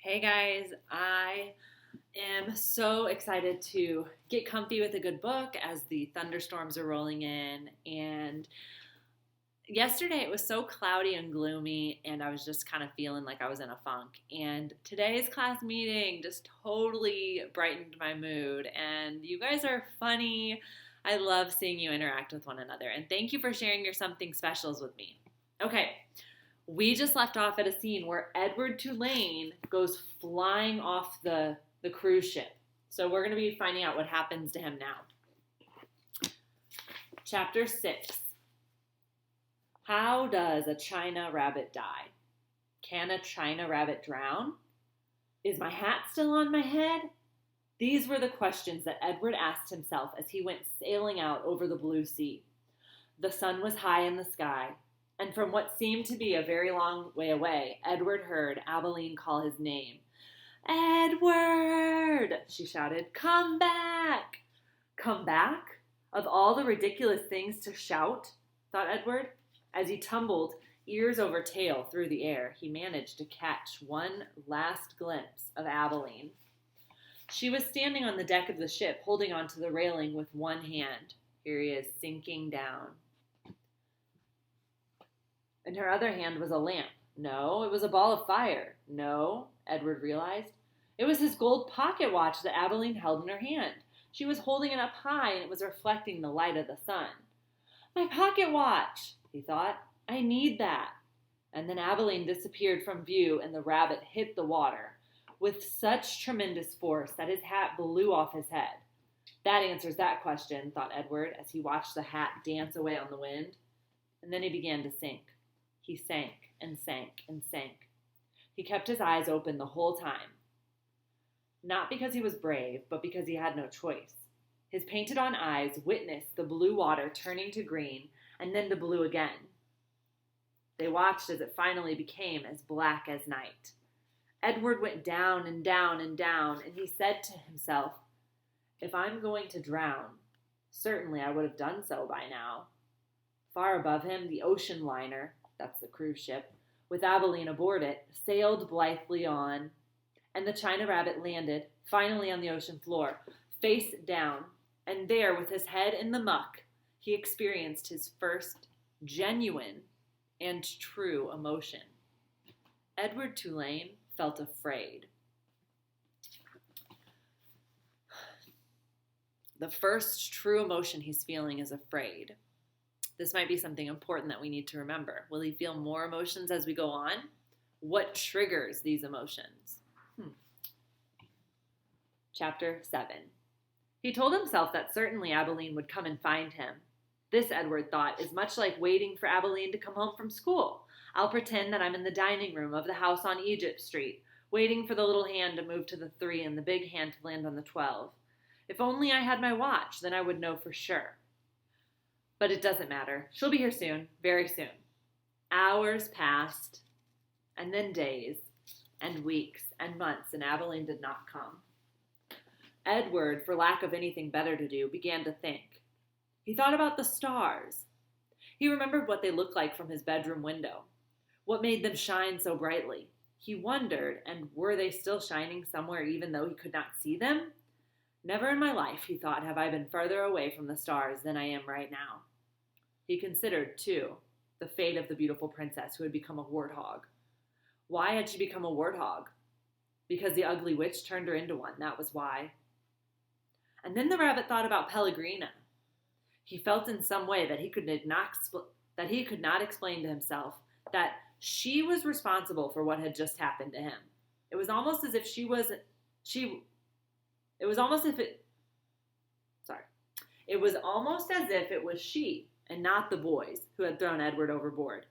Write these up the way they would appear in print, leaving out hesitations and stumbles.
Hey guys, I am so excited to get comfy with a good book as the thunderstorms are rolling in. And yesterday it was so cloudy and gloomy, and I was just kind of feeling like I was in a funk. And today's class meeting just totally brightened my mood. And you guys are funny. I love seeing you interact with one another. And thank you for sharing your something specials with me. Okay, we just left off at a scene where Edward Tulane goes flying off the cruise ship. So we're going to be finding out what happens to him now. Chapter 6. How does a China rabbit die? Can a China rabbit drown? Is my hat still on my head? These were the questions that Edward asked himself as he went sailing out over the blue sea. The sun was high in the sky, and from what seemed to be a very long way away, Edward heard Abilene call his name. "Edward!" she shouted. "Come back!" Come back? Of all the ridiculous things to shout, thought Edward. As he tumbled, ears over tail, through the air, he managed to catch one last glimpse of Abilene. She was standing on the deck of the ship, holding onto the railing with one hand. Here he is, sinking down. In her other hand was a lamp. No, it was a ball of fire. No, Edward realized. It was his gold pocket watch that Abilene held in her hand. She was holding it up high, and it was reflecting the light of the sun. My pocket watch, he thought. I need that. And then Abilene disappeared from view, and the rabbit hit the water with such tremendous force that his hat blew off his head. That answers that question, thought Edward, as he watched the hat dance away on the wind. And then he began to sink. He sank and sank and sank. He kept his eyes open the whole time. Not because he was brave, but because he had no choice. His painted-on eyes witnessed the blue water turning to green and then to blue again. They watched as it finally became as black as night. Edward went down and down and down, and he said to himself, "If I'm going to drown, certainly I would have done so by now." Far above him, the ocean liner, that's the cruise ship, with Abilene aboard it, sailed blithely on, and the China rabbit landed, finally on the ocean floor, face down, and there, with his head in the muck, he experienced his first genuine and true emotion. Edward Tulane felt afraid. The first true emotion he's feeling is afraid. This might be something important that we need to remember. Will he feel more emotions as we go on? What triggers these emotions? Chapter 7. He told himself that certainly Abilene would come and find him. This, Edward thought, is much like waiting for Abilene to come home from school. I'll pretend that I'm in the dining room of the house on Egypt Street, waiting for the little hand to move to the 3 and the big hand to land on the 12. If only I had my watch, then I would know for sure. But it doesn't matter. She'll be here soon, very soon. Hours passed, and then days, and weeks, and months, and Abilene did not come. Edward, for lack of anything better to do, began to think. He thought about the stars. He remembered what they looked like from his bedroom window. What made them shine so brightly? He wondered, and were they still shining somewhere even though he could not see them? Never in my life, he thought, have I been further away from the stars than I am right now. He considered, too, the fate of the beautiful princess who had become a warthog. Why had she become a warthog? Because the ugly witch turned her into one, that was why. And then the rabbit thought about Pellegrina. He felt in some way that he could not explain to himself that she was responsible for what had just happened to him. It was almost as if it was she and not the boys who had thrown Edward overboard.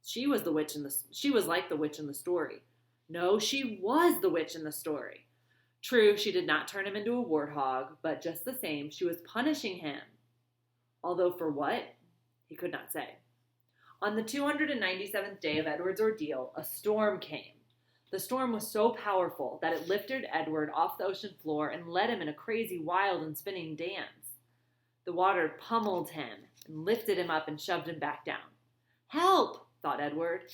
She was like the witch in the story. No, she was the witch in the story. True, she did not turn him into a warthog, but just the same, she was punishing him. Although for what? He could not say. On the 297th day of Edward's ordeal, a storm came. The storm was so powerful that it lifted Edward off the ocean floor and led him in a crazy, wild, and spinning dance. The water pummeled him and lifted him up and shoved him back down. Help, thought Edward.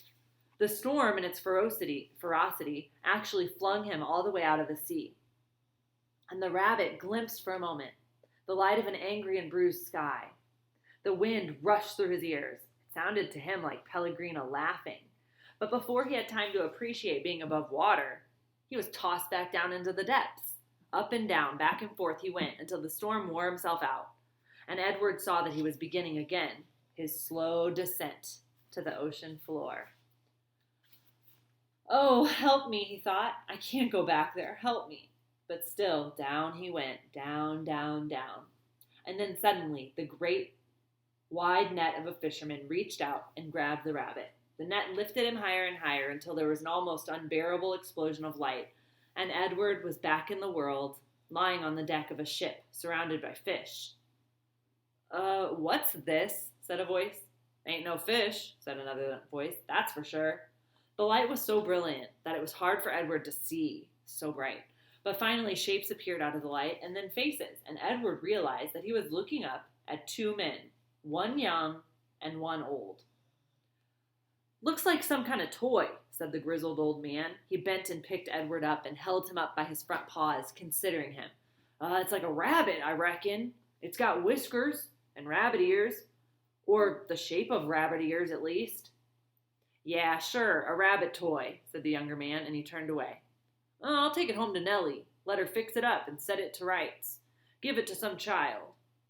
The storm in its ferocity actually flung him all the way out of the sea. And the rabbit glimpsed for a moment the light of an angry and bruised sky. The wind rushed through his ears. It sounded to him like Pellegrina laughing. But before he had time to appreciate being above water, he was tossed back down into the depths. Up and down, back and forth he went until the storm wore himself out, and Edward saw that he was beginning again his slow descent to the ocean floor. Oh, help me, he thought. I can't go back there. Help me. But still, down he went, down, down, down. And then suddenly, the great wide net of a fisherman reached out and grabbed the rabbit. The net lifted him higher and higher until there was an almost unbearable explosion of light, and Edward was back in the world, lying on the deck of a ship, surrounded by fish. What's this? Said a voice. Ain't no fish, said another voice, that's for sure. The light was so brilliant that it was hard for Edward to see, so bright. But finally shapes appeared out of the light, and then faces, and Edward realized that he was looking up at two men, one young and one old. Looks like some kind of toy, said the grizzled old man. He bent and picked Edward up and held him up by his front paws, considering him. It's like a rabbit, I reckon. It's got whiskers and rabbit ears, or the shape of rabbit ears at least. Yeah, sure, a rabbit toy, said the younger man, and he turned away. I'll take it home to Nellie. Let her fix it up and set it to rights. Give it to some child.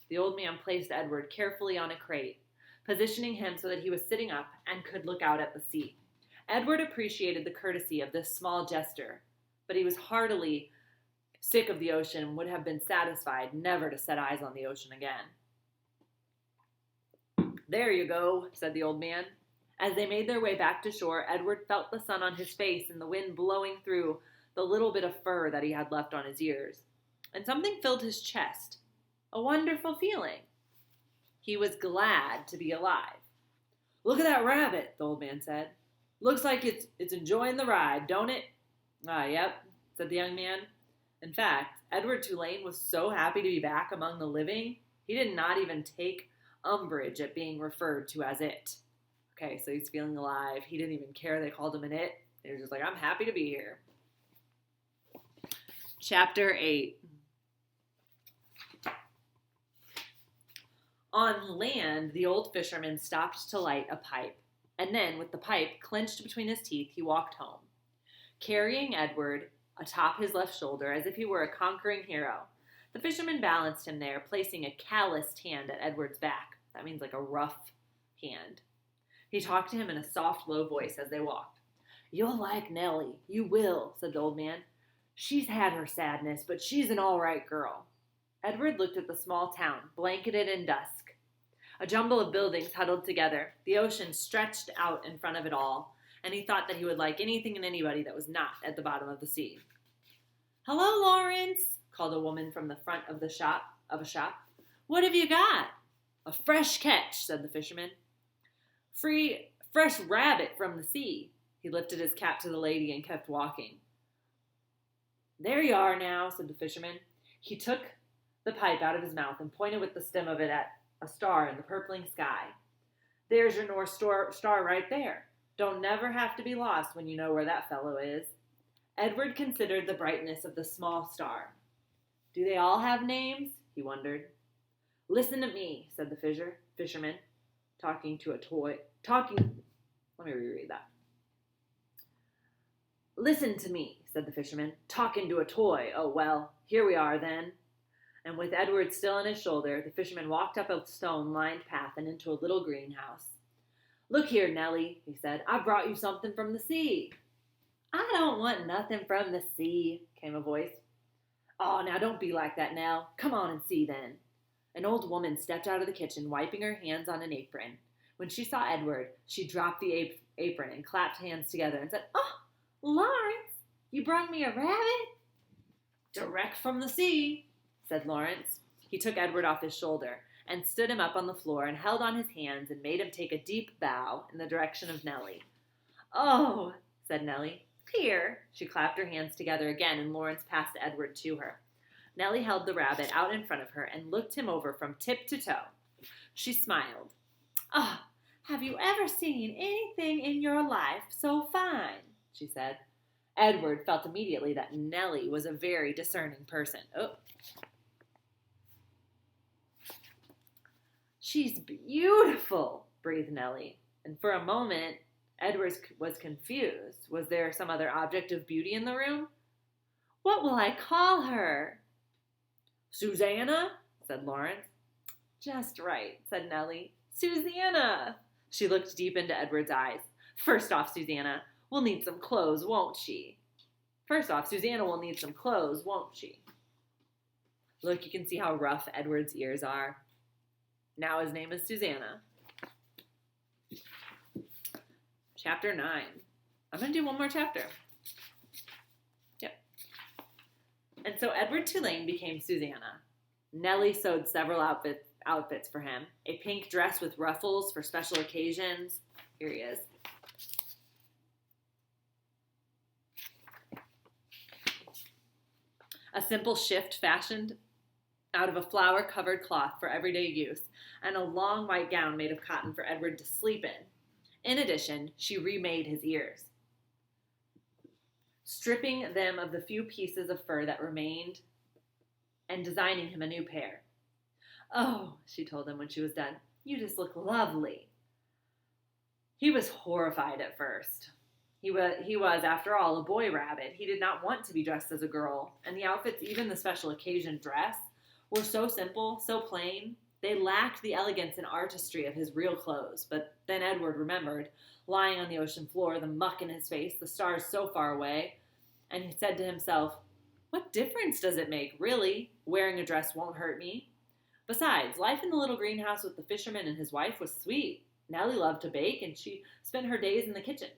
The old man placed Edward carefully on a crate, positioning him so that he was sitting up and could look out at the sea. Edward appreciated the courtesy of this small gesture, but he was heartily sick of the ocean and would have been satisfied never to set eyes on the ocean again. There you go, said the old man. As they made their way back to shore, Edward felt the sun on his face and the wind blowing through the little bit of fur that he had left on his ears. And something filled his chest. A wonderful feeling. He was glad to be alive. Look at that rabbit, the old man said. Looks like it's enjoying the ride, don't it? Yep, said the young man. In fact, Edward Tulane was so happy to be back among the living, he did not even take umbrage at being referred to as it. Okay, so he's feeling alive. He didn't even care they called him an it. He was just like, I'm happy to be here. Chapter 8. On land, the old fisherman stopped to light a pipe, and then, with the pipe clenched between his teeth, he walked home, carrying Edward atop his left shoulder as if he were a conquering hero. The fisherman balanced him there, placing a calloused hand at Edward's back. That means like a rough hand. He talked to him in a soft, low voice as they walked. You'll like Nellie. You will, said the old man. She's had her sadness, but she's an all right girl. Edward looked at the small town, blanketed in dusk. A jumble of buildings huddled together. The ocean stretched out in front of it all, and he thought that he would like anything and anybody that was not at the bottom of the sea. Hello, Lawrence, called a woman from the front of a shop. What have you got? A fresh catch, said the fisherman. Fresh rabbit from the sea. He lifted his cap to the lady and kept walking. There you are now, said the fisherman. He took the pipe out of his mouth and pointed with the stem of it at a star in the purpling sky. There's your North Star right there. Don't never have to be lost when you know where that fellow is. Edward considered the brightness of the small star. Do they all have names? He wondered. Listen to me, said the fisherman, let me reread that. Listen to me, said the fisherman, talking to a toy. Oh, well, here we are then. And with Edward still on his shoulder, the fisherman walked up a stone-lined path and into a little greenhouse. Look here, Nellie, he said, I brought you something from the sea. I don't want nothing from the sea, came a voice. Oh, now don't be like that, Nell. Come on and see then. An old woman stepped out of the kitchen, wiping her hands on an apron. When she saw Edward, she dropped the apron and clapped hands together and said, Oh, Lawrence, you brought me a rabbit? Direct from the sea, said Lawrence. He took Edward off his shoulder and stood him up on the floor and held on his hands and made him take a deep bow in the direction of Nellie. Oh, said Nellie. Here. She clapped her hands together again and Lawrence passed Edward to her. Nellie held the rabbit out in front of her and looked him over from tip to toe. She smiled. Ah, "Have you ever seen anything in your life so fine?" she said. Edward felt immediately that Nellie was a very discerning person. Oh, "She's beautiful," breathed Nellie. And for a moment, Edward was confused. Was there some other object of beauty in the room? "What will I call her?" "Susanna," said Lawrence. "Just right," said Nellie. "Susanna." She looked deep into Edward's eyes. "First off, Susanna, we'll need some clothes, won't she?" First off, Susanna will need some clothes, won't she? Look, you can see how rough Edward's ears are. Now his name is Susanna. Chapter 9. I'm going to do one more chapter. Yep. And so Edward Tulane became Susanna. Nellie sewed several outfits for him. A pink dress with ruffles for special occasions. Here he is. A simple shift fashioned out of a flower-covered cloth for everyday use, and a long white gown made of cotton for Edward to sleep in. In addition, she remade his ears, stripping them of the few pieces of fur that remained and designing him a new pair. "Oh," she told him when she was done, "you just look lovely." He was horrified at first. He was, after all, a boy rabbit. He did not want to be dressed as a girl, and the outfits, even the special occasion dress, were so simple, so plain. They lacked the elegance and artistry of his real clothes. But then Edward remembered, lying on the ocean floor, the muck in his face, the stars so far away, and he said to himself, "What difference does it make, really? Wearing a dress won't hurt me." Besides, life in the little greenhouse with the fisherman and his wife was sweet. Nellie loved to bake, and she spent her days in the kitchen.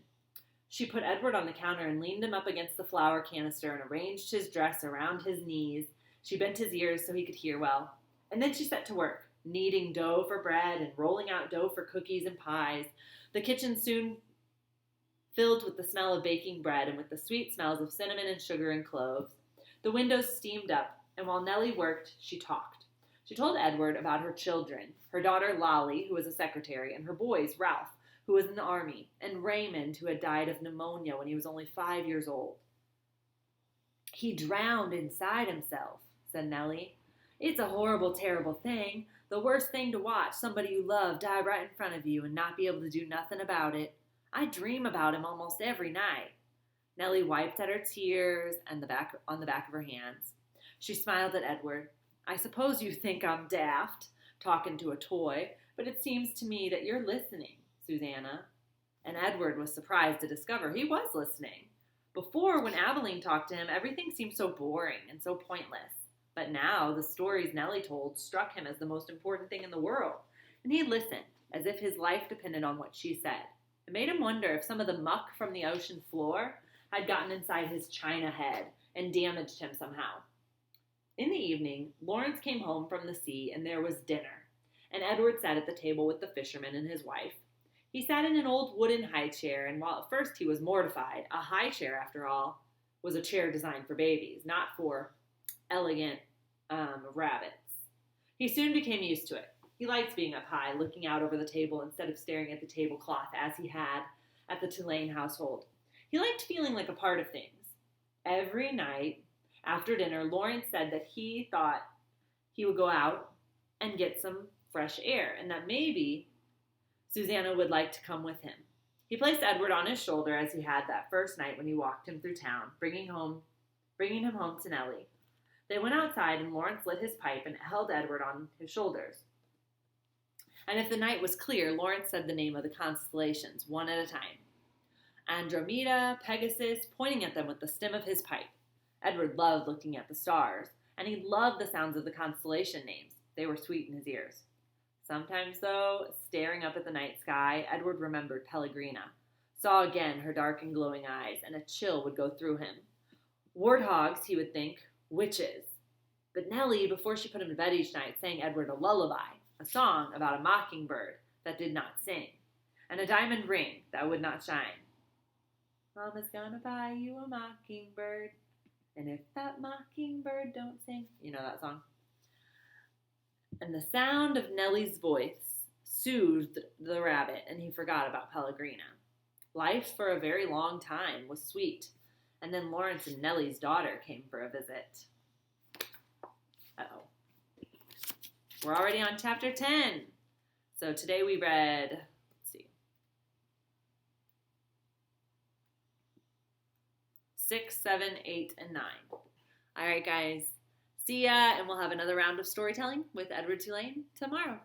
She put Edward on the counter and leaned him up against the flour canister and arranged his dress around his knees. She bent his ears so he could hear well. And then she set to work, kneading dough for bread and rolling out dough for cookies and pies. The kitchen soon filled with the smell of baking bread and with the sweet smells of cinnamon and sugar and cloves. The windows steamed up, and while Nellie worked, she talked. She told Edward about her children, her daughter Lolly, who was a secretary, and her boys, Ralph, who was in the army, and Raymond, who had died of pneumonia when he was only 5 years old. "He drowned inside himself," said Nellie. "It's a horrible, terrible thing. The worst thing to watch somebody you love die right in front of you and not be able to do nothing about it. I dream about him almost every night." Nellie wiped at her tears and on the back of her hands. She smiled at Edward. "I suppose you think I'm daft, talking to a toy, but it seems to me that you're listening, Susanna." And Edward was surprised to discover he was listening. Before, when Abilene talked to him, everything seemed so boring and so pointless. But now, the stories Nellie told struck him as the most important thing in the world, and he listened, as if his life depended on what she said. It made him wonder if some of the muck from the ocean floor had gotten inside his china head and damaged him somehow. In the evening, Lawrence came home from the sea, and there was dinner, and Edward sat at the table with the fisherman and his wife. He sat in an old wooden high chair, and while at first he was mortified, a high chair, after all, was a chair designed for babies, not for elegant rabbits. He soon became used to it. He liked being up high, looking out over the table instead of staring at the tablecloth as he had at the Tulane household. He liked feeling like a part of things. Every night after dinner, Lawrence said that he thought he would go out and get some fresh air, and that maybe Susanna would like to come with him. He placed Edward on his shoulder as he had that first night when he walked him through town, bringing him home to Nellie. They went outside, and Lawrence lit his pipe and held Edward on his shoulders. And if the night was clear, Lawrence said the name of the constellations, one at a time. Andromeda, Pegasus, pointing at them with the stem of his pipe. Edward loved looking at the stars, and he loved the sounds of the constellation names. They were sweet in his ears. Sometimes, though, staring up at the night sky, Edward remembered Pellegrina, saw again her dark and glowing eyes, and a chill would go through him. Warthogs, he would think, witches. But Nellie, before she put him to bed each night, sang Edward a lullaby, a song about a mockingbird that did not sing, and a diamond ring that would not shine. "Mama's gonna buy you a mockingbird, and if that mockingbird don't sing," you know that song. And the sound of Nellie's voice soothed the rabbit, and he forgot about Pellegrina. Life for a very long time was sweet, and then Lawrence and Nellie's daughter came for a visit. Uh-oh. We're already on chapter 10. So today we read, let's see, 6, 7, 8, and 9. All right, guys. See ya, and we'll have another round of storytelling with Edward Tulane tomorrow.